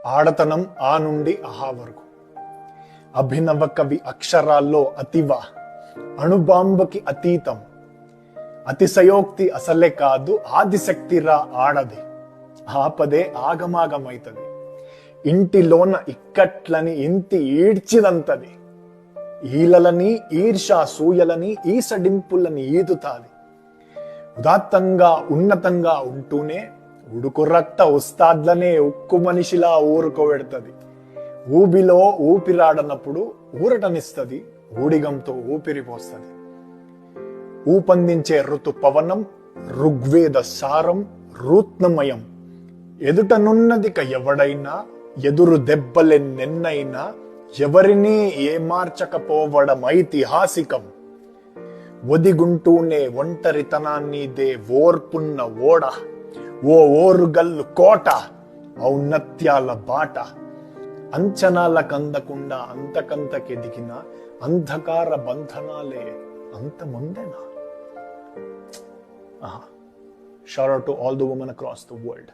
ఆడతనం ఆ నుండి ఆహా వరకు. అభినవ కవి అక్షరాల్లో అతివ, అణుబాంబకి అతీతం. అతిశయోక్తి అసలే కాదు, ఆదిశక్తిరా ఆడది. ఆపదే ఆగమాగమైతది. ఇంటిలోన ఇక్కట్లని ఇంటి ఈడ్చిదంతది. ఈలలని ఈర్షా సూయలని ఈసడింపులని ఈదుతాది. ఉదాత్తంగా ఉన్నతంగా ఉంటూనే ఉడుకు రక్త ఉస్తాద్లనే ఉక్కు మనిషిలా ఊరుకోబెడుతుంది. ఊబిలో ఊపిరాడనప్పుడు ఊరటనిస్తుంది, ఊడిగంతో ఊపిరిపోస్తుంది. ఊపందించే ఋతు పవనం, ఋగ్వేద సారం, రూత్నమయం. ఎదుటనున్నదిక ఎవడైనా, ఎదురు దెబ్బలెన్నెన్నైనా, ఎవరినీ ఏమార్చకపోవడం ఐతిహాసికం. ఒదిగుంటూనే ఒంటరితనాన్నిదే ఓర్పున్న ఓడ, ఓ ఓరుగల్లు కోట, ఔన్నత్యాల బాట. అంచనాల కందకుండా అంతకంతకెదిగిన అంధకార బంధనాలే అంత ముందేనా. Shout out to all the women across the world.